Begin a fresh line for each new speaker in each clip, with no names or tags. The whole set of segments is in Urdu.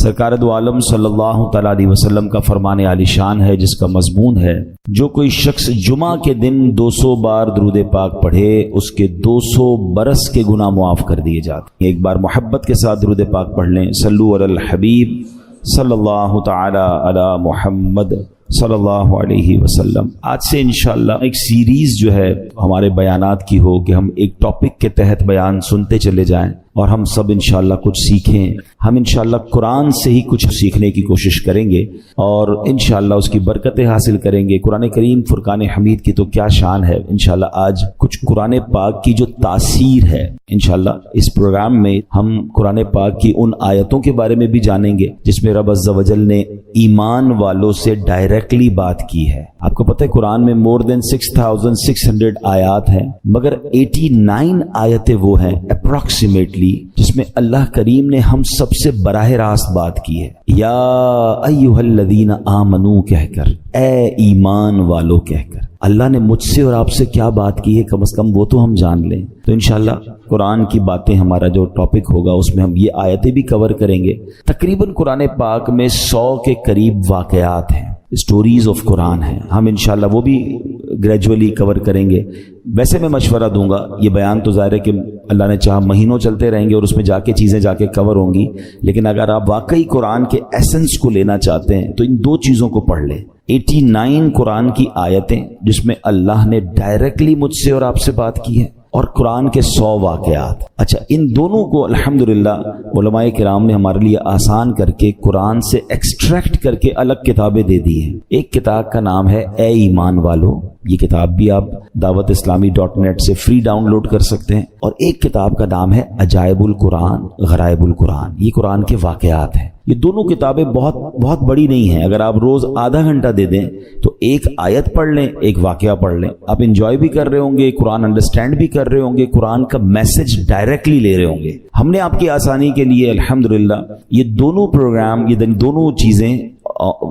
سرکار دو عالم صلی اللہ تعالیٰ علیہ وسلم کا فرمان عالی شان ہے جس کا مضمون ہے جو کوئی شخص جمعہ کے دن 200 بار درود پاک پڑھے اس کے 200 برس کے گناہ معاف کر دیے جاتے ہیں۔ ایک بار محبت کے ساتھ درود پاک پڑھ لیں، صلو علی الحبیب صلی اللہ تعالی علی محمد صلی اللہ علیہ وسلم۔ آج سے انشاءاللہ ایک سیریز جو ہے ہمارے بیانات کی ہو کہ ہم ایک ٹاپک کے تحت بیان سنتے چلے جائیں اور ہم سب انشاءاللہ کچھ سیکھیں۔ ہم انشاءاللہ قرآن سے ہی کچھ سیکھنے کی کوشش کریں گے اور انشاءاللہ اس کی برکتیں حاصل کریں گے۔ قرآن کریم فرقان حمید کی تو کیا شان ہے۔ انشاءاللہ آج کچھ قرآن پاک کی جو تاثیر ہے، انشاءاللہ اس پروگرام میں ہم قرآن پاک کی ان آیتوں کے بارے میں بھی جانیں گے جس میں رب عز و جل نے ایمان والوں سے ڈائریکٹلی بات کی ہے۔ آپ کو پتہ ہے قرآن میں more than 6600 آیات ہیں، مگر 89 آیتیں وہ ہیں اپروکسیمیٹلی جس میں اللہ کریم نے ہم سب سے براہ راست بات کی ہے۔ یا ایھا الذین آمنو کہہ کر، اے ایمان والو کہہ کر اللہ نے مجھ سے اور آپ سے کیا بات کی ہے، کم از کم وہ تو ہم جان لیں۔ تو انشاءاللہ قرآن کی باتیں ہمارا جو ٹاپک ہوگا اس میں ہم یہ آیتیں بھی کور کریں گے۔ تقریباً قرآن پاک میں 100 کے قریب واقعات ہیں، اسٹوریز آف قرآن ہیں، ہم انشاءاللہ وہ بھی گریجولی کور کریں گے۔ ویسے میں مشورہ دوں گا، یہ بیان تو ظاہر ہے کہ اللہ نے چاہا مہینوں چلتے رہیں گے اور اس میں جا کے چیزیں جا کے کور ہوں گی، لیکن اگر آپ واقعی قرآن کے ایسنس کو لینا چاہتے ہیں تو ان دو چیزوں کو پڑھ لیں۔ 89 قرآن کی آیتیں جس میں اللہ نے ڈائریکٹلی مجھ سے اور آپ سے بات کی ہے، اور قرآن کے 100 واقعات۔ اچھا، ان دونوں کو الحمدللہ علماء کرام نے ہمارے لیے آسان کر کے قرآن سے ایکسٹریکٹ کر کے الگ کتابیں دے دی ہیں۔ ایک کتاب کا نام ہے اے ایمان والو، یہ کتاب بھی آپ dawatIslami.net سے فری ڈاؤن لوڈ کر سکتے ہیں، اور ایک کتاب کا نام ہے عجائب القرآن غرائب القرآن، یہ قرآن کے واقعات ہیں۔ یہ دونوں کتابیں بہت بڑی نہیں ہیں، اگر آپ روز آدھا گھنٹہ دے دیں تو ایک آیت پڑھ لیں، ایک واقعہ پڑھ لیں، آپ انجوائے بھی کر رہے ہوں گے، قرآن انڈرسٹینڈ بھی کر رہے ہوں گے، قرآن کا میسج ڈائریکٹلی لے رہے ہوں گے۔ ہم نے آپ کی آسانی کے لیے الحمدللہ یہ دونوں پروگرام، یہ دونوں چیزیں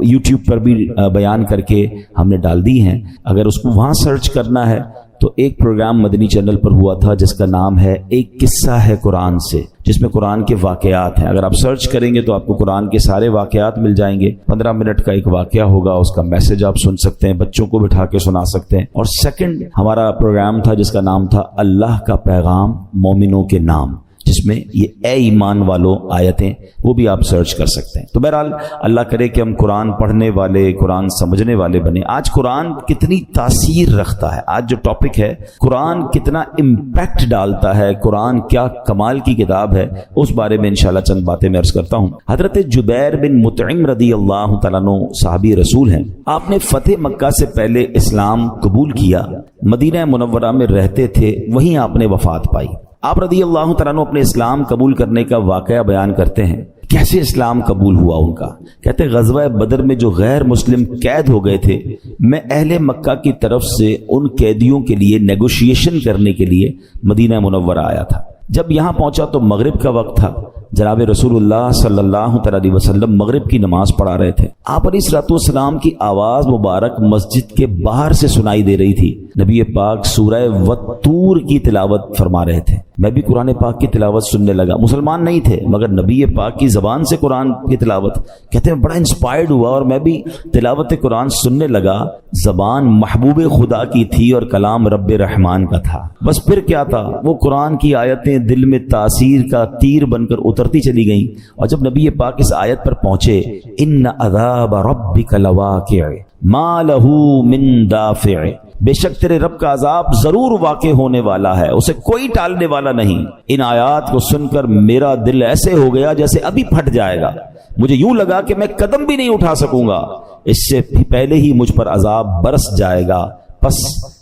یوٹیوب پر بھی بیان کر کے ہم نے ڈال دی ہیں۔ اگر اس کو وہاں سرچ کرنا ہے تو ایک پروگرام مدنی چینل پر ہوا تھا جس کا نام ہے ایک قصہ ہے قرآن سے، جس میں قرآن کے واقعات ہیں۔ اگر آپ سرچ کریں گے تو آپ کو قرآن کے سارے واقعات مل جائیں گے۔ 15 منٹ کا ایک واقعہ ہوگا، اس کا میسج آپ سن سکتے ہیں، بچوں کو بٹھا کے سنا سکتے ہیں۔ اور سیکنڈ ہمارا پروگرام تھا جس کا نام تھا اللہ کا پیغام مومنوں کے نام، جس میں یہ اے ایمان والو آیتیں وہ بھی آپ سرچ کر سکتے ہیں۔ تو بہرحال اللہ کرے کہ ہم قرآن پڑھنے والے، قرآن سمجھنے والے بنے۔ آج قرآن کتنی تاثیر رکھتا ہے، آج جو ٹاپک ہے قرآن کتنا امپیکٹ ڈالتا ہے، قرآن کیا کمال کی کتاب ہے، اس بارے میں انشاءاللہ چند باتیں میں عرض کرتا ہوں۔ حضرت جبیر بن مطعم رضی اللہ تعالیٰ عنہ صحابی رسول ہیں، آپ نے فتح مکہ سے پہلے اسلام قبول کیا، مدینہ منورہ میں رہتے تھے، وہیں آپ نے وفات پائی۔ آپ رضی اللہ تعالیٰ عنہ اپنے اسلام قبول کرنے کا واقعہ بیان کرتے ہیں، کیسے اسلام قبول ہوا ان کا۔ کہتے ہیں غزوہ بدر میں جو غیر مسلم قید ہو گئے تھے، میں اہل مکہ کی طرف سے ان قیدیوں کے لیے نیگوشیشن کرنے کے لیے مدینہ منورہ آیا تھا۔ جب یہاں پہنچا تو مغرب کا وقت تھا، جناب رسول اللہ صلی اللہ علیہ وسلم مغرب کی نماز پڑھا رہے تھے۔ آپ علیہ الصلوۃ والسلام کی آواز مبارک مسجد کے باہر سے سنائی دے رہی تھی۔ نبی پاک سورہ والطور کی تلاوت فرما رہے تھے، میں بھی قرآن پاک کی تلاوت سننے لگا۔ مسلمان نہیں تھے مگر نبی پاک کی زبان سے قرآن کی تلاوت، کہتے ہیں بڑا انسپائرڈ ہوا اور میں بھی تلاوت قرآن سننے لگا۔ زبان محبوب خدا کی تھی اور کلام رب رحمان کا تھا۔ بس پھر کیا تھا، وہ قرآن کی آیتیں دل میں تاثیر کا تیر بن کر اترتی چلی گئیں، اور جب نبی پاک اس آیت پر پہنچے، ان عذاب ربک لواقع ما لہ من دافع، بے شک تیرے رب کا عذاب ضرور واقع ہونے والا ہے، اسے کوئی ٹالنے والا نہیں۔ ان آیات کو سن کر میرا دل ایسے ہو گیا جیسے ابھی پھٹ جائے گا، مجھے یوں لگا کہ میں قدم بھی نہیں اٹھا سکوں گا، اس سے پہلے ہی مجھ پر عذاب برس جائے گا۔ پس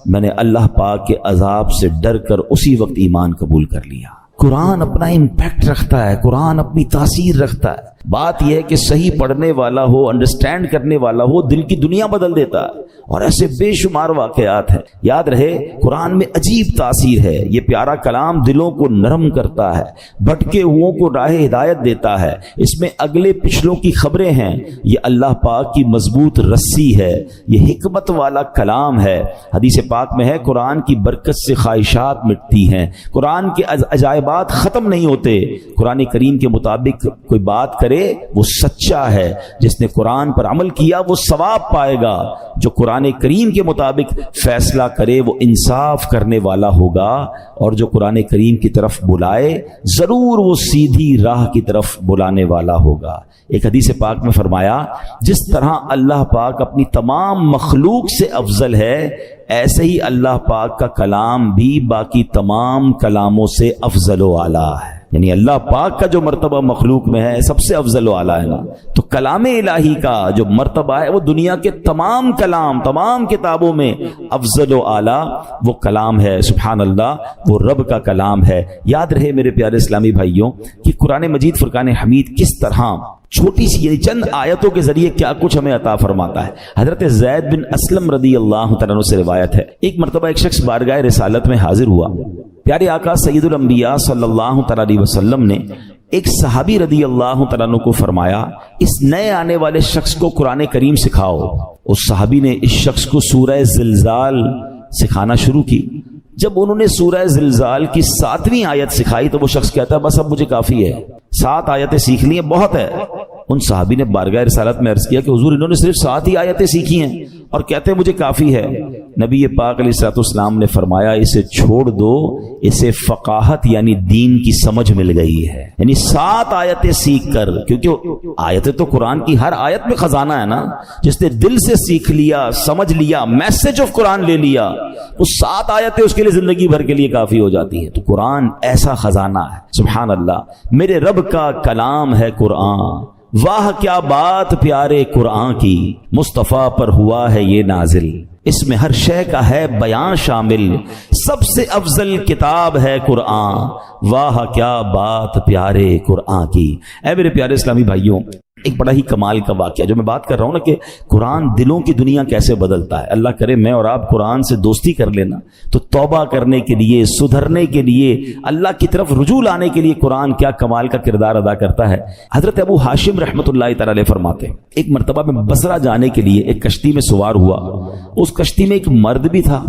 میں نے اللہ پاک کے عذاب سے ڈر کر اسی وقت ایمان قبول کر لیا۔ قرآن اپنا امپیکٹ رکھتا ہے، قرآن اپنی تاثیر رکھتا ہے۔ بات یہ ہے کہ صحیح پڑھنے والا ہو، انڈرسٹینڈ کرنے والا ہو، دل کی دنیا بدل دیتا ہے۔ اور ایسے بے شمار واقعات ہیں، یاد رہے قرآن میں عجیب تاثیر ہے۔ یہ پیارا کلام دلوں کو نرم کرتا ہے، بھٹکے ہوئوں کو راہ ہدایت دیتا ہے۔ اس میں اگلے پچھلوں کی خبریں ہیں، یہ اللہ پاک کی مضبوط رسی ہے، یہ حکمت والا کلام ہے۔ حدیث پاک میں ہے قرآن کی برکت سے خواہشات مٹتی ہیں، قرآن کے عجائبات ختم نہیں ہوتے۔ قرآن کریم کے مطابق کوئی بات کرے کرے وہ سچا ہے، جس نے قرآن پر عمل کیا وہ ثواب پائے گا، جو قرآن کریم کے مطابق فیصلہ کرے وہ انصاف کرنے والا ہوگا، اور جو قرآن کریم کی طرف بلائے ضرور وہ سیدھی راہ کی طرف بلانے والا ہوگا۔ ایک حدیث پاک میں فرمایا جس طرح اللہ پاک اپنی تمام مخلوق سے افضل ہے، ایسے ہی اللہ پاک کا کلام بھی باقی تمام کلاموں سے افضل و اعلیٰ ہے۔ یعنی اللہ پاک کا جو مرتبہ مخلوق میں ہے سب سے افضل و اعلیٰ ہے نا، تو کلام الہی کا جو مرتبہ ہے وہ دنیا کے تمام کلام، تمام کتابوں میں افضل و اعلیٰ وہ کلام ہے۔ سبحان اللہ، وہ رب کا کلام ہے۔ یاد رہے میرے پیارے اسلامی بھائیوں کہ قرآن مجید فرقان حمید کس طرح چھوٹی سی یعنی چند آیتوں کے ذریعے کیا کچھ ہمیں عطا فرماتا ہے۔ حضرت زید بن اسلم رضی اللہ تعالیٰ عنہ سے روایت ہے، ایک مرتبہ ایک شخص بارگاہ رسالت میں حاضر ہوا، پیارے آقا سید الانبیاء صلی اللہ تعالیٰ علیہ وسلم نے ایک صحابی رضی اللہ تعالیٰ عنہ کو فرمایا اس نئے آنے والے شخص کو قرآن کریم سکھاؤ۔ اس صحابی نے اس شخص کو سورہ زلزال سکھانا شروع کی۔ جب انہوں نے سورہ زلزال کی 7ویں آیت سکھائی تو وہ شخص کہتا ہے بس اب مجھے کافی ہے، 7 آیتیں سیکھ لی ہیں، بہت ہے۔ ان صحابی نے بارگاہ رسالت میں عرض کیا کہ حضور انہوں نے صرف 7 ہی آیتیں سیکھی ہیں اور کہتے ہیں مجھے کافی ہے۔ نبی پاک علیہ الصلوۃ والسلام نے فرمایا اسے چھوڑ دو، اسے فقاہت یعنی دین کی سمجھ مل گئی ہے۔ یعنی 7 آیتیں سیکھ کر، کیونکہ آیتیں تو قرآن کی ہر آیت میں خزانہ ہے نا، جس نے دل سے سیکھ لیا، سمجھ لیا، میسج آف قرآن لے لیا، وہ 7 آیتیں اس کے لیے زندگی بھر کے لیے کافی ہو جاتی ہیں۔ تو قرآن ایسا خزانہ ہے، سبحان اللہ، میرے رب کا کلام ہے قرآن، واہ کیا بات پیارے قرآن کی، مصطفیٰ پر ہوا ہے یہ نازل، اس میں ہر شے کا ہے بیان شامل، سب سے افضل کتاب ہے قرآن، واہ کیا بات پیارے قرآن کی۔ اے میرے پیارے اسلامی بھائیوں، ایک بڑا ہی کمال کا واقعہ جو میں بات کر رہا ہوں نا کہ قرآن دلوں کی دنیا کیسے بدلتا ہے۔ اللہ کرے میں اور آپ قرآن سے دوستی کر لینا تو توبہ کرنے کے لیے، سدھرنے کے لیے، اللہ کی طرف رجوع لانے کے لیے قرآن کیا کمال کا کردار ادا کرتا ہے۔ حضرت ابو ہاشم رحمۃ اللہ تعالی علیہ فرماتے ہیں ایک مرتبہ میں بصرہ جانے کے لیے ایک کشتی میں سوار ہوا، اس کشتی میں ایک مرد بھی تھا،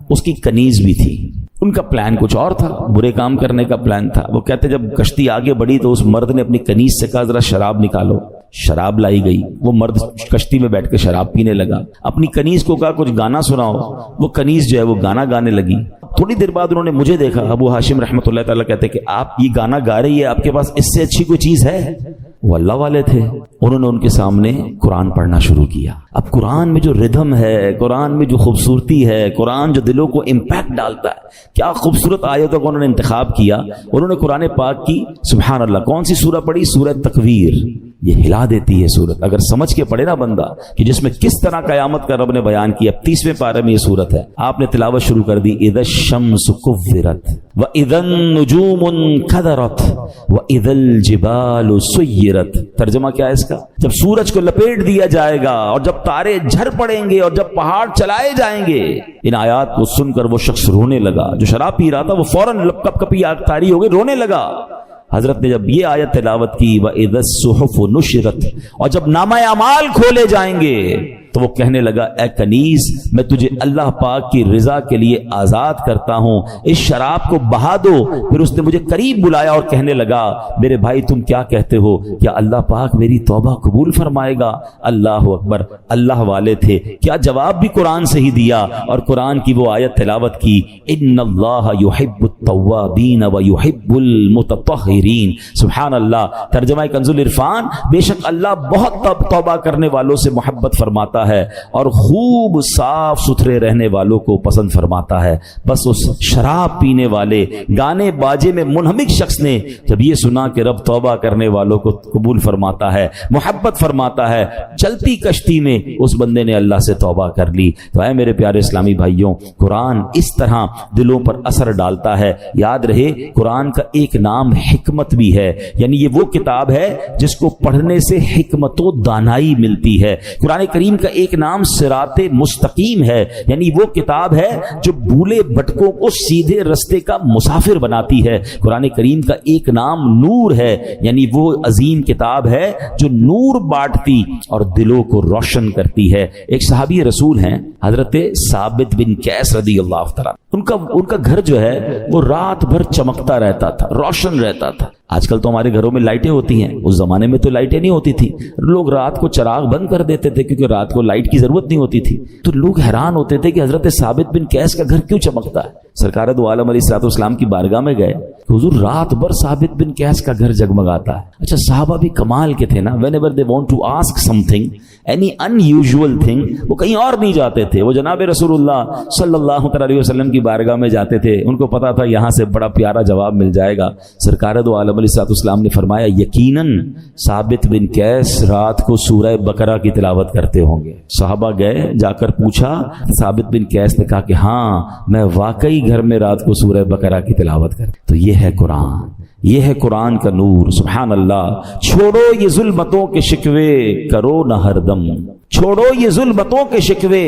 اس کی کنیز بھی تھی۔ ان کا پلان کچھ اور تھا، برے کام کرنے کا پلان تھا۔ وہ کہتے جب کشتی آگے بڑھی تو اس مرد نے اپنی کنیز سے کہا ذرا شراب نکالو، شراب لائی گئی۔ وہ مرد کشتی میں بیٹھ کے شراب پینے لگا، اپنی کنیز کو کہا کچھ گانا سناؤ، وہ کنیز جو ہے وہ گانا گانے لگی۔ تھوڑی دیر بعد انہوں نے مجھے دیکھا، ابو ہاشم رحمۃ اللہ تعالیٰ کہتے کہ آپ یہ گانا گا رہی ہے، آپ کے پاس اس سے اچھی کوئی چیز ہے؟ وہ اللہ والے تھے، انہوں نے ان کے سامنے قرآن پڑھنا شروع کیا۔ اب قرآن میں جو ردھم ہے، قرآن میں جو خوبصورتی ہے، قرآن جو دلوں کو امپیکٹ ڈالتا ہے، کیا خوبصورت آیتوں کو انہوں نے انتخاب کیا۔ انہوں نے قرآن پاک کی سبحان اللہ کون سی سورہ پڑھی؟ سورہ تکویر۔ یہ ہلا دیتی ہے سورت، اگر سمجھ کے پڑھے نا بندہ کہ جس میں کس طرح قیامت کا رب نے بیان کیا۔ 30ویں پارے میں یہ سورت ہے، آپ نے تلاوت شروع کر دی، اذا الشمس کورت واذا النجوم انکدرت واذا الجبال سیرت۔ ترجمہ کیا ہے اس کا؟ جب سورج کو لپیٹ دیا جائے گا اور جب تارے جھڑ پڑیں گے اور جب پہاڑ چلائے جائیں گے۔ ان آیات کو سن کر وہ شخص رونے لگا، جو شراب پی رہا تھا وہ فوراً کپ کپی آگ طاری ہو گئی، رونے لگا۔ حضرت نے جب یہ آیت تلاوت کی وَإِذَا الصُّحُفُ نُشِرَتْ، اور جب نامہ اعمال کھولے جائیں گے تو وہ کہنے لگا اے کنیز میں تجھے اللہ پاک کی رضا کے لیے آزاد کرتا ہوں، اس شراب کو بہا دو۔ پھر اس نے مجھے قریب بلایا اور کہنے لگا میرے بھائی تم کیا کہتے ہو، کیا اللہ پاک میری توبہ قبول فرمائے گا؟ اللہ اکبر، اللہ والے تھے، کیا جواب بھی قرآن سے ہی دیا اور قرآن کی وہ آیت تلاوت کی، ان اللہ یحب التوابین ویحب المتطہرین۔ سبحان اللہ۔ ترجمہ کنز العرفان، بے شک اللہ بہت توبہ کرنے والوں سے محبت فرماتا ہے اور خوب صاف ستھرے رہنے والوں کو پسند فرماتا ہے۔ بس اس شراب پینے والے گانے باجے میں منہمک شخص نے جب یہ سنا کہ رب توبہ کرنے والوں کو قبول فرماتا ہے، محبت فرماتا ہے، چلتی کشتی میں اس بندے نے اللہ سے توبہ کر لی۔ تو اے میرے پیارے اسلامی بھائیوں، قرآن اس طرح دلوں پر اثر ڈالتا ہے۔ یاد رہے قرآن کا ایک نام حکمت بھی ہے، یعنی یہ وہ کتاب ہے جس کو پڑھنے سے حکمت و دانائی ملتی ہے۔ قرآن کریم کا ایک نام صراط مستقیم ہے، یعنی وہ کتاب ہے جو بھولے بھٹکوں کو سیدھے رستے کا مسافر بناتی ہے۔ قرآن کریم کا ایک نام نور ہے، یعنی وہ عظیم کتاب ہے جو نور بانٹتی اور دلوں کو روشن کرتی ہے۔ ایک صحابی رسول ہیں حضرت ثابت بن قیس رضی اللہ تعالیٰ، ان کا گھر جو ہے وہ رات بھر چمکتا رہتا تھا، روشن رہتا تھا۔ آج کل تو ہمارے گھروں میں لائٹیں ہوتی ہیں، اس زمانے میں تو لائٹیں نہیں ہوتی تھی، لوگ رات کو چراغ بند کر دیتے تھے کیونکہ رات کو لائٹ کی ضرورت نہیں ہوتی تھی. تو لوگ حیران ہوتے تھے کہ حضرت ثابت بن قیس کا گھر کیوں چمکتا ہے. سرکار دو عالم علیہ الصلوۃ والسلام کی بارگاہ میں گئے کہ حضور رات بھر ثابت بن قیس کا گھر جگمگاتا ہے. اچھا صحابہ بھی کمال کے تھے نا، whenever they want to ask something, any unusual thing، وہ کہیں اور نہیں جاتے تھے، وہ جناب رسول اللہ صلی اللہ علیہ وسلم کی بارگاہ میں جاتے تھے. ان کو پتا تھا یہاں سے بڑا پیارا جواب مل جائے گا. سرکار دو عالم علیہ الصلوۃ والسلام نے فرمایا یقیناً ثابت بن قیس رات کو سورہ بقرہ کی تلاوت کرتے ہوں گے. صحابہ گئے، جا کر پوچھا، ثابت بن قیس نے کہا کہ ہاں میں واقعی گھر میں رات کو سورہ بقرہ کی تلاوت کرتا. تو یہ ہے قرآن، یہ ہے قرآن کا نور. سبحان اللہ. چھوڑو یہ ظلمتوں کے شکوے کرو نہ ہر دم، چھوڑو یہ ظلمتوں کے شکوے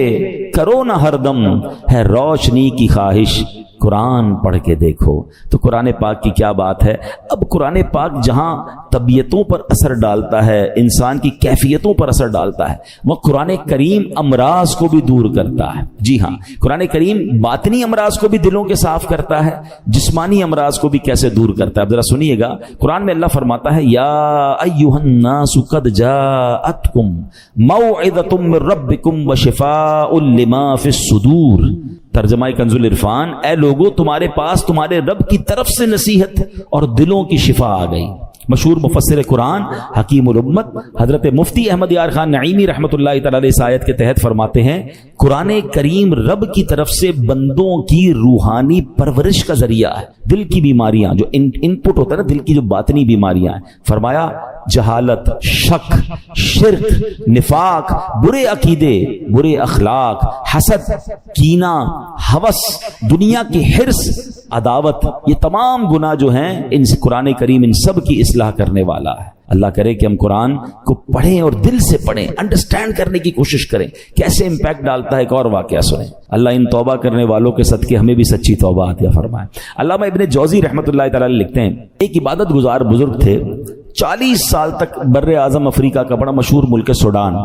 کرو نہ ہر دم، ہے روشنی کی خواہش قرآن پڑھ کے دیکھو. تو قرآن پاک کی کیا بات ہے. اب قرآن پاک جہاں طبیعتوں پر اثر ڈالتا ہے، انسان کی کیفیتوں پر اثر ڈالتا ہے، وہ قرآن کریم امراض کو بھی دور کرتا ہے. جی ہاں، قرآن کریم باطنی امراض کو بھی دلوں کے صاف کرتا ہے، جسمانی امراض کو بھی کیسے دور کرتا ہے. اب ذرا سنیے گا، قرآن میں اللہ فرماتا ہے یا ایھا الناس قد جاءتکم موعظۃ من ربکم وشفاء لما فی الصدور. ترجمہ کنز العرفان، اے لوگو تمہارے پاس تمہارے رب کی طرف سے نصیحت اور دلوں کی شفا آ گئی. مشہور مفسر قرآن حکیم الامت حضرت مفتی احمد یار خان نعیمی رحمۃ اللہ تعالی علیہ اس آیت کے تحت فرماتے ہیں قرآن کریم رب کی طرف سے بندوں کی روحانی پرورش کا ذریعہ ہے. دل کی بیماریاں جو ان پٹ ہوتا ہے نا، دل کی جو باطنی بیماریاں ہیں، فرمایا جہالت، شک، شرک، نفاق، برے عقیدے، برے اخلاق، حسد، کینہ، ہوس، دنیا کی حرص، عداوت، یہ تمام گناہ جو ہیں ان سے قرآن کریم ان سب کی اصلاح کرنے والا ہے. اللہ کرے کہ ہم قرآن کو پڑھیں اور دل سے پڑھیں، انڈرسٹینڈ کرنے کی کوشش کریں کیسے امپیکٹ ڈالتا ہے. ایک اور واقعہ سنیں. اللہ ان توبہ کرنے والوں کے صدقے ہمیں بھی سچی توبہ عطا فرمائے. علامہ ابن جوزی رحمۃ اللہ تعالی لکھتے ہیں ایک عبادت گزار بزرگ تھے، 40 سال تک بر اعظم افریقہ کا بڑا مشہور ملک ہے سوڈان،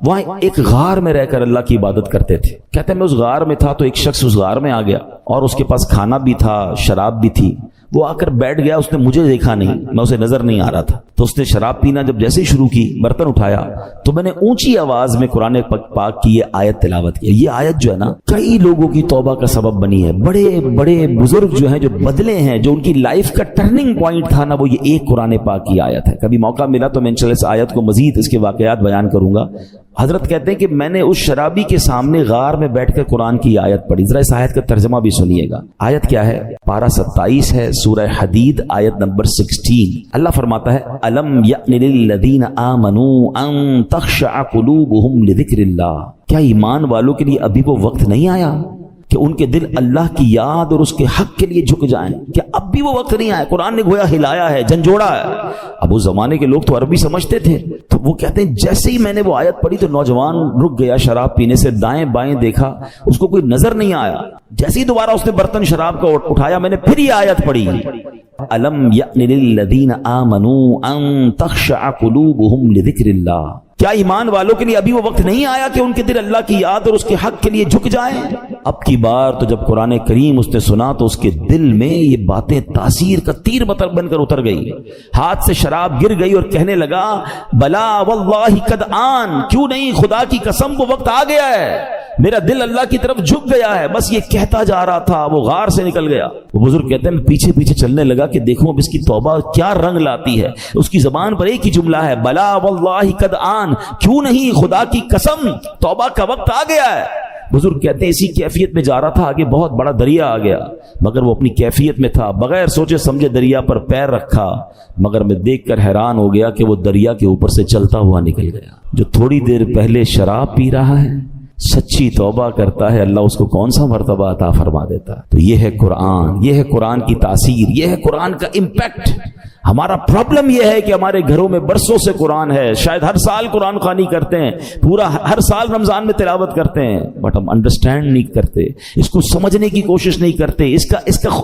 وہاں ایک غار میں رہ کر اللہ کی عبادت کرتے تھے. کہتے ہیں میں اس غار میں تھا تو ایک شخص اس غار میں آ گیا اور اس کے پاس کھانا بھی تھا، شراب بھی تھی. وہ آ کر بیٹھ گیا، اس نے مجھے دیکھا نہیں، میں اسے نظر نہیں آ رہا تھا. تو اس نے شراب پینا جب جیسے ہی شروع کی، برتن اٹھایا تو میں نے اونچی آواز میں قرآن پاک کی یہ آیت تلاوت کی. یہ آیت جو ہے نا کئی لوگوں کی توبہ کا سبب بنی ہے. بڑے بڑے بزرگ جو ہیں، جو بدلے ہیں، جو ان کی لائف کا ٹرننگ پوائنٹ تھا نا، وہ یہ ایک قرآن پاک کی آیت ہے. کبھی موقع ملا تو میں انشاءاللہ اس آیت کو مزید اس کے واقعات بیان کروں گا. حضرت کہتے ہیں کہ میں نے اس شرابی کے سامنے غار میں بیٹھ کر قرآن کی آیت پڑھی. ذرا اس آیت کا ترجمہ بھی سنیے گا. آیت کیا ہے؟ پارہ 27 ہے، سورہ حدید، آیت نمبر 16. اللہ فرماتا ہے الم یأن للذین آمنوا ان تخشع قلوبہم لذکر اللہ. کیا ایمان والوں کے لیے ابھی وہ وقت نہیں آیا کہ ان کے دل اللہ کی یاد اور اس کے حق کے لیے جھک جائیں؟ کیا اب بھی وہ وقت نہیں آیا؟ قرآن نے گویا ہلایا ہے، جھنجھوڑا ہے. اب اس زمانے کے لوگ تو عربی سمجھتے تھے، تو وہ کہتے ہیں جیسے ہی میں نے وہ آیت پڑھی تو نوجوان رک گیا شراب پینے سے، دائیں بائیں دیکھا، اس کو کوئی نظر نہیں آیا. جیسے ہی دوبارہ اس نے برتن شراب کا اٹھایا، میں نے پھر یہ آیت پڑھی الم یأن للذین آمنوا ان تخشع قلوبہم لذکر اللہ. کیا ایمان والوں کے لیے ابھی وہ وقت نہیں آیا کہ ان کے دل اللہ کی یاد اور اس کے حق کے لیے جھک جائیں؟ اب کی بار تو جب قرآن کریم اس نے سنا تو اس کے دل میں یہ باتیں تاثیر کا تیر بن کر اتر گئی. ہاتھ سے شراب گر گئی اور کہنے لگا بلا واللہ قد آن، کیوں نہیں، خدا کی قسم وہ وقت آ گیا ہے، میرا دل اللہ کی طرف جھک گیا ہے. بس یہ کہتا جا رہا تھا، وہ غار سے نکل گیا. وہ بزرگ کہتے ہیں میں پیچھے پیچھے چلنے لگا کہ دیکھوں اب اس کی توبہ کیا رنگ لاتی ہے. اس کی زبان پر ایک ہی جملہ ہے بلا واللہ قد آن، کیوں نہیں، خدا کی قسم توبہ کا وقت آ گیا ہے. بزرگ کہتے ہیں اسی کیفیت میں جا رہا تھا، آگے بہت بڑا دریا آ گیا، مگر وہ اپنی کیفیت میں تھا، بغیر سوچے سمجھے دریا پر پیر رکھا، مگر میں دیکھ کر حیران ہو گیا کہ وہ دریا کے اوپر سے چلتا ہوا نکل گیا. جو تھوڑی دیر پہلے شراب پی رہا ہے، سچی توبہ کرتا ہے، اللہ اس کو کون سا مرتبہ عطا فرما دیتا. تو یہ ہے قرآن، یہ ہے قرآن کی تاثیر، یہ ہے قرآن کا امپیکٹ. ہمارا پرابلم یہ ہے کہ ہمارے گھروں میں برسوں سے قرآن ہے، شاید ہر سال قرآن خوانی کرتے ہیں، پورا ہر سال رمضان میں تلاوت کرتے ہیں، بٹ ہم انڈرسٹینڈ نہیں کرتے، اس کو سمجھنے کی کوشش نہیں کرتے، اس کا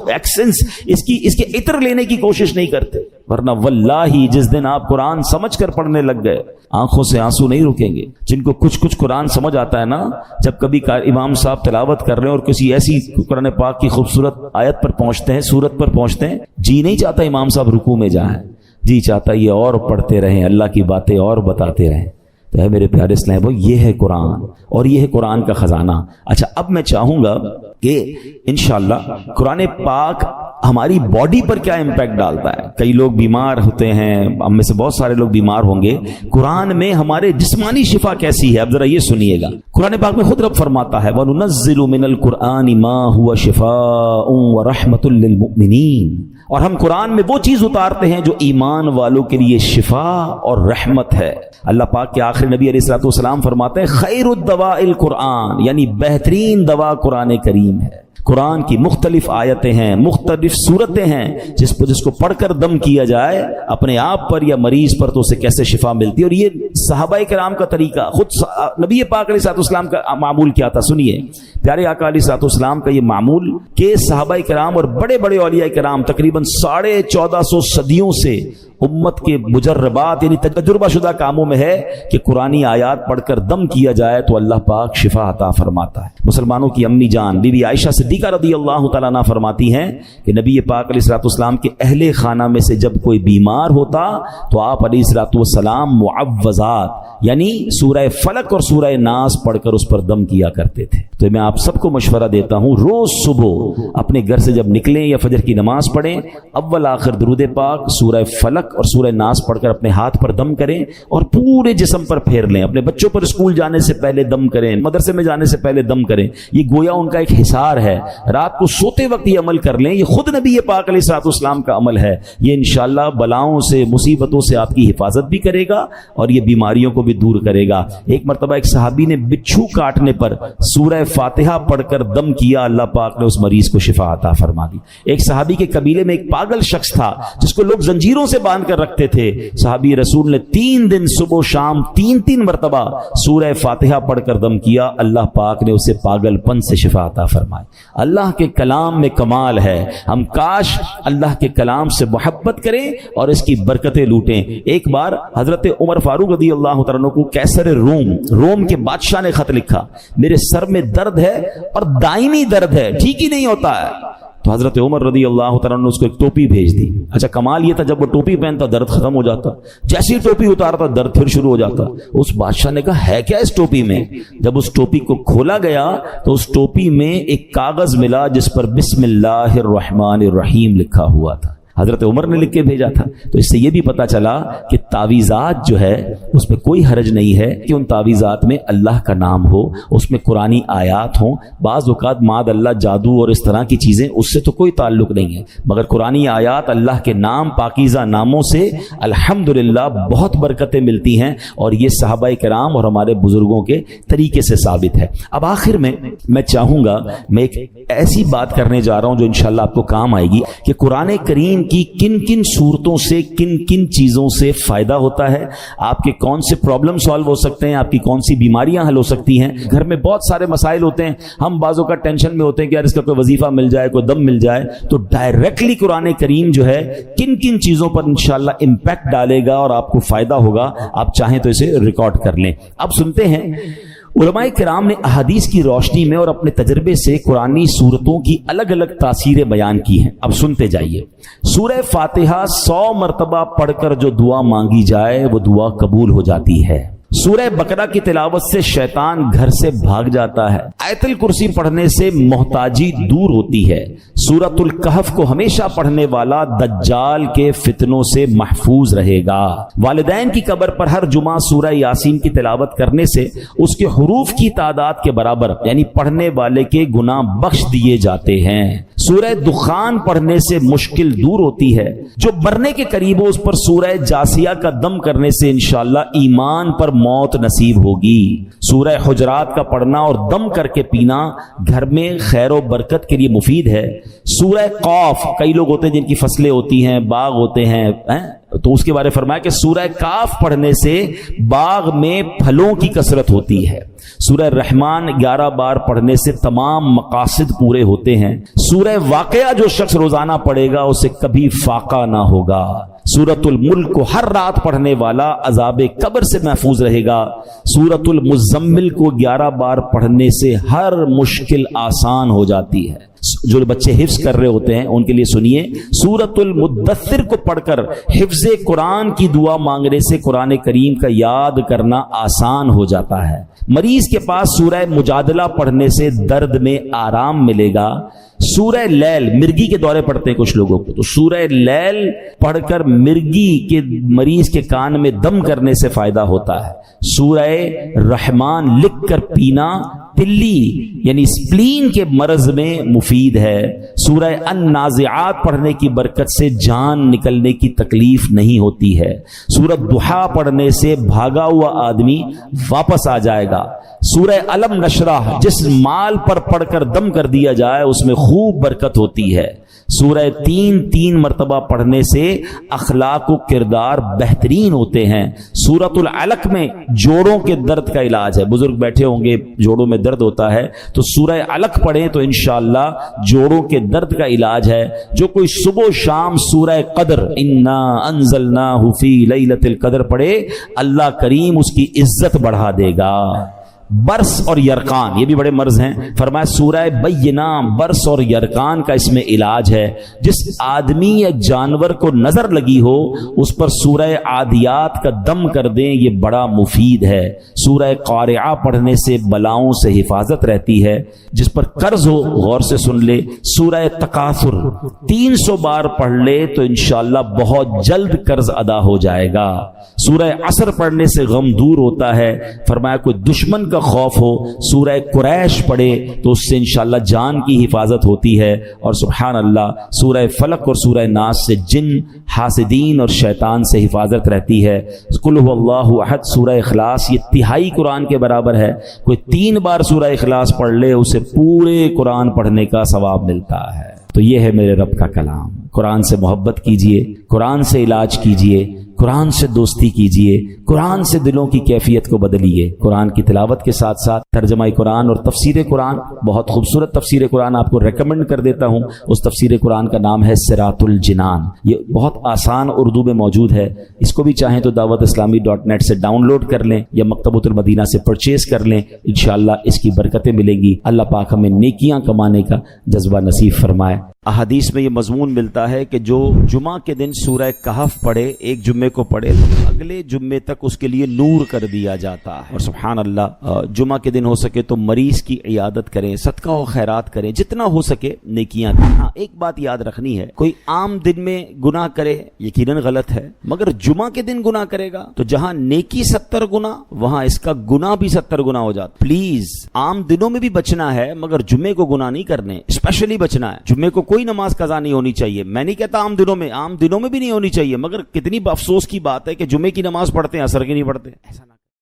ایکسنس، اس کے عطر لینے کی کوشش نہیں کرتے. ورنہ واللہ جس دن آپ قرآن سمجھ کر پڑھنے لگ گئے آنکھوں سے آنسو نہیں رکیں گے. جن کو کچھ قرآن سمجھ آتا ہے نا، جب کبھی امام صاحب تلاوت کر رہے ہیں اور کسی ایسی قرآن پاک کی خوبصورت آیت پر پہنچتے ہیں، سورت پر پہنچتے ہیں، جی نہیں چاہتا امام صاحب رکوع میں جائیں، جی چاہتا یہ اور پڑھتے رہیں، اللہ کی باتیں اور بتاتے رہیں. تو ہے میرے پیارے اسلام بھائی، یہ ہے قرآن اور یہ ہے قرآن کا خزانہ. اچھا، اب میں چاہوں گا کہ انشاءاللہ قرآن پاک ہماری باڈی پر کیا امپیکٹ ڈالتا ہے. کئی لوگ بیمار ہوتے ہیں، ہم میں سے بہت سارے لوگ بیمار ہوں گے. قرآن میں ہمارے جسمانی شفا کیسی ہے، اب ذرا یہ سنیے گا. قرآن پاک میں خود رب فرماتا ہے وَنُنَزِّلُ مِنَ الْقُرْآنِ مَا هُوَ شِفَاءٌ وَرَحْمَةٌ لِّلْمُؤْمِنِينَ. اور ہم قرآن میں وہ چیز اتارتے ہیں جو ایمان والوں کے لیے شفا اور رحمت ہے. اللہ پاک کے آخری نبی علیہ الصلوۃ والسلام فرماتے ہیں خیر الدواء القرآن، یعنی بہترین دوا قرآن کریم ہے. قرآن کی مختلف آیتیں ہیں، مختلف صورتیں ہیں، جس کو پڑھ کر دم کیا جائے اپنے آپ پر یا مریض پر تو اسے کیسے شفا ملتی ہے. اور یہ صحابہ کرام کا طریقہ، خود نبی پاک علیہ الصلوۃ والسلام کا معمول کیا تھا. سنیے پیارے آقا علیہ الصلوۃ والسلام کا یہ معمول کہ صحابہ کرام اور بڑے بڑے اولیاء کرام تقریباً 1450 صدیوں سے امت کے مجربات یعنی تجربہ شدہ کاموں میں ہے کہ قرآنی آیات پڑھ کر دم کیا جائے تو اللہ پاک شفا عطا فرماتا ہے. مسلمانوں کی امی جان بی بی عائشہ صدیقہ رضی اللہ تعالیٰ عنہ فرماتی ہیں کہ نبی پاک علیہ الصلوۃ والسلام کے اہل خانہ میں سے جب کوئی بیمار ہوتا تو آپ علیہ الصلوۃ والسلام معوذات یعنی سورہ فلق اور سورہ ناس پڑھ کر اس پر دم کیا کرتے تھے. تو میں آپ سب کو مشورہ دیتا ہوں، روز صبح اپنے گھر سے جب نکلیں یا فجر کی نماز پڑھیں، اول آخر درود پاک، سورہ فلق اور سورہ ناس پڑھ کر اپنے ہاتھ پر دم کریں اور پورے جسم پر پھیر لیں. اپنے بچوں پر اسکول جانے سے پہلے دم کریں، مدرسے میں جانے سے پہلے دم کریں. یہ گویا ان کا ایک حصار ہے. رات کو سوتے وقت یہ عمل کر لیں. یہ خود نبی پاک علیہ الصلوۃ والسلام کا عمل ہے. یہ انشاءاللہ بلاؤں سے، مصیبتوں سے آپ کی حفاظت بھی کرے گا اور یہ بیماریوں کو بھی دور کرے گا. ایک مرتبہ ایک صحابی نے بچھو کاٹنے پر سورہ فاتحہ پڑھ کر دم کیا، اللہ پاک نے اس مریض کو شفا عطا فرما دی. ایک صحابی کے قبیلے میں ایک پاگل شخص تھا جس کو لوگ زنجیروں سے باندھ کر رکھتے تھے. صحابی رسول نے 3 دن صبح و شام 3 مرتبہ سورہ فاتحہ پڑھ کر دم کیا، اللہ پاک نے اسے پاگل پن سے شفا عطا فرمائی. اللہ کے کلام میں کمال ہے. ہم کاش اللہ کے کلام سے محبت کریں اور اس کی برکتیں لوٹیں. ایک بار حضرت عمر فاروق رضی اللہ تعالیٰ عنہ کو قیصر روم کے بادشاہ نے خط لکھا، میرے سر میں درد ہے اور دائمی درد ہے، ٹھیک ہی نہیں ہوتا ہے. تو حضرت عمر رضی اللہ تعالیٰ نے اس کو ایک ٹوپی بھیج دی. اچھا کمال یہ تھا جب وہ ٹوپی پہنتا درد ختم ہو جاتا، جیسی ٹوپی اتارتا درد پھر شروع ہو جاتا. اس بادشاہ نے کہا ہے کیا اس ٹوپی میں؟ جب اس ٹوپی کو کھولا گیا تو اس ٹوپی میں ایک کاغذ ملا جس پر بسم اللہ الرحمن الرحیم لکھا ہوا تھا. حضرت عمر نے لکھ کے بھیجا تھا. تو اس سے یہ بھی پتا چلا کہ تعویذات جو ہے اس میں کوئی حرج نہیں ہے کہ ان تعویذات میں اللہ کا نام ہو، اس میں قرآنی آیات ہوں. بعض اوقات معاذ اللہ جادو اور اس طرح کی چیزیں، اس سے تو کوئی تعلق نہیں ہے، مگر قرآنی آیات اللہ کے نام پاکیزہ ناموں سے الحمدللہ بہت برکتیں ملتی ہیں اور یہ صحابہ کرام اور ہمارے بزرگوں کے طریقے سے ثابت ہے. اب آخر میں چاہوں گا میں ایک ایسی بات کرنے جا رہا ہوں جو انشاءاللہ آپ کو کام آئے گی کہ قرآن کریم کی کن کن صورتوں سے کن کن چیزوں سے فائدہ ہوتا ہے، آپ کے کون سے پرابلم سالو ہو سکتے ہیں، آپ کی کون سی بیماریاں حل ہو سکتی ہیں. گھر میں بہت سارے مسائل ہوتے ہیں، ہم بعضوں کا ٹینشن میں ہوتے ہیں کہ یار اس کا کوئی وظیفہ مل جائے، کوئی دم مل جائے. تو ڈائریکٹلی قرآن کریم جو ہے کن کن چیزوں پر انشاءاللہ امپیکٹ ڈالے گا اور آپ کو فائدہ ہوگا. آپ چاہیں تو اسے ریکارڈ کر لیں. اب سنتے ہیں علماء کرام نے احادیث کی روشنی میں اور اپنے تجربے سے قرآنی صورتوں کی الگ الگ تاثیریں بیان کی ہیں. اب سنتے جائیے. سورہ فاتحہ 100 مرتبہ پڑھ کر جو دعا مانگی جائے وہ دعا قبول ہو جاتی ہے. سورہ بقرہ کی تلاوت سے شیطان گھر سے بھاگ جاتا ہے. آیت الکرسی پڑھنے سے محتاجی دور ہوتی ہے. سورۃ الکہف کو ہمیشہ پڑھنے والا دجال کے فتنوں سے محفوظ رہے گا. والدین کی قبر پر ہر جمعہ سورہ یاسین کی تلاوت کرنے سے اس کے حروف کی تعداد کے برابر یعنی پڑھنے والے کے گناہ بخش دیے جاتے ہیں. سورہ دخان پڑھنے سے مشکل دور ہوتی ہے. جو مرنے کے قریب ہو اس پر سورہ جاسیہ کا دم کرنے سے انشاءاللہ ایمان پر موت نصیب ہوگی. سورہ حجرات کا پڑھنا اور دم کر کے پینا گھر میں خیر و برکت کے لیے مفید ہے. سورہ قاف، کئی لوگ ہوتے ہیں جن کی فصلیں ہوتی ہیں، باغ ہوتے ہیں، تو اس کے بارے فرمایا کہ سورہ کاف پڑھنے سے باغ میں پھلوں کی کثرت ہوتی ہے، سورہ رحمان 11 بار پڑھنے سے تمام مقاصد پورے ہوتے ہیں، سورہ واقعہ جو شخص روزانہ پڑھے گا اسے کبھی فاقہ نہ ہوگا، سورۃ الملک کو ہر رات پڑھنے والا عذاب قبر سے محفوظ رہے گا، سورۃ المزمل کو 11 بار پڑھنے سے ہر مشکل آسان ہو جاتی ہے۔ جو بچے حفظ کر رہے ہوتے ہیں ان کے لیے سنیے، سورۃ المدثر کو پڑھ کر حفظ قرآن کی دعا مانگنے سے قرآن کریم کا یاد کرنا آسان ہو جاتا ہے۔ مریض کے پاس سورہ مجادلہ پڑھنے سے درد میں آرام ملے گا۔ سورہ لیل، مرگی کے دورے پڑھتے ہیں کچھ لوگوں کو، تو سورہ لیل پڑھ کر مرگی کے مریض کے کان میں دم کرنے سے فائدہ ہوتا ہے۔ سورہ رحمان لکھ کر پینا تلی یعنی سپلین کے مرض میں مفید ہے۔ سورہ النازعات پڑھنے کی برکت سے جان نکلنے کی تکلیف نہیں ہوتی ہے۔ سورہ ضحیٰ پڑھنے سے بھاگا ہوا آدمی واپس آ جائے گا۔ سورہ علم نشرح جس مال پر پڑھ کر دم کر دیا جائے اس میں خوب برکت ہوتی ہے۔ سورہ 3 مرتبہ پڑھنے سے اخلاق و کردار بہترین ہوتے ہیں۔ سورۃ العلق میں جوڑوں کے درد کا علاج ہے، بزرگ بیٹھے ہوں گے جوڑوں میں درد ہوتا ہے تو سورہ علق پڑھیں تو انشاءاللہ جوڑوں کے درد کا علاج ہے۔ جو کوئی صبح و شام سورہ قدر انا انزلناہ فی لیلۃ القدر پڑھے اللہ کریم اس کی عزت بڑھا دے گا۔ برس اور یرقان یہ بھی بڑے مرض ہیں، فرمایا سورہ بینہ برس اور یرقان کا اس میں علاج ہے۔ جس آدمی یا جانور کو نظر لگی ہو اس پر سورہ عادیات کا دم کر دیں، یہ بڑا مفید ہے۔ سورہ قارعہ پڑھنے سے بلاؤں سے حفاظت رہتی ہے۔ جس پر قرض ہو غور سے سن لے، سورہ تکاثر 300 بار پڑھ لے تو انشاءاللہ بہت جلد قرض ادا ہو جائے گا۔ سورہ عصر پڑھنے سے غم دور ہوتا ہے، فرمایا کوئی دشمن کا خوف ہو سورہ قریش پڑھے تو اس سے انشاءاللہ جان کی حفاظت ہوتی ہے۔ اور سبحان اللہ سورہ فلق اور سورہ ناس سے جن، حاسدین اور شیطان سے حفاظت رہتی ہے۔ قل هو اللہ احد سورہ اخلاص یہ تہائی قرآن کے برابر ہے، کوئی 3 بار سورہ اخلاص پڑھ لے اسے پورے قرآن پڑھنے کا ثواب ملتا ہے۔ تو یہ ہے میرے رب کا کلام، قرآن سے محبت کیجئے، قرآن سے علاج کیجئے، قرآن سے دوستی کیجئے، قرآن سے دلوں کی کیفیت کو بدلیے۔ قرآن کی تلاوت کے ساتھ ساتھ ترجمہ قرآن اور تفسیر قرآن، بہت خوبصورت تفسیر قرآن آپ کو ریکمنڈ کر دیتا ہوں۔ اس تفسیر قرآن کا نام ہے صراط الجنان، یہ بہت آسان اردو میں موجود ہے، اس کو بھی چاہیں تو dawatIslami.net سے ڈاؤن لوڈ کر لیں یا مکتبۃ المدینہ سے پرچیز کر لیں، انشاءاللہ اس کی برکتیں ملیں گی۔ اللہ پاک ہمیں نیکیاں کمانے کا جذبہ نصیب فرمائے۔ احادیث میں یہ مضمون ملتا ہے کہ جو جمعہ کے دن سورہ کہف پڑھے، ایک جمعے کو پڑھے تو اگلے جمعے تک اس کے لیے نور کر دیا جاتا ہے۔ اور سبحان اللہ جمعہ کے دن ہو سکے تو مریض کی عیادت کریں، صدقہ و خیرات کریں، جتنا ہو سکے نیکیاں کریں۔ ہاں ایک بات یاد رکھنی ہے، کوئی عام دن میں گناہ کرے یقیناً غلط ہے، مگر جمعہ کے دن گناہ کرے گا تو جہاں نیکی 70 گنا وہاں اس کا گناہ بھی 70 گنا ہو جاتا۔ پلیز عام دنوں میں بھی بچنا ہے مگر جمعے کو گناہ نہیں کرنے، اسپیشلی بچنا ہے۔ جمعے کو کوئی نماز قضا نہیں ہونی چاہیے، میں نہیں کہتا عام دنوں میں بھی نہیں ہونی چاہیے، مگر کتنی افسوس کی بات ہے کہ جمعے کی نماز پڑھتے ہیں عصر کی نہیں پڑھتے، ایسا نہ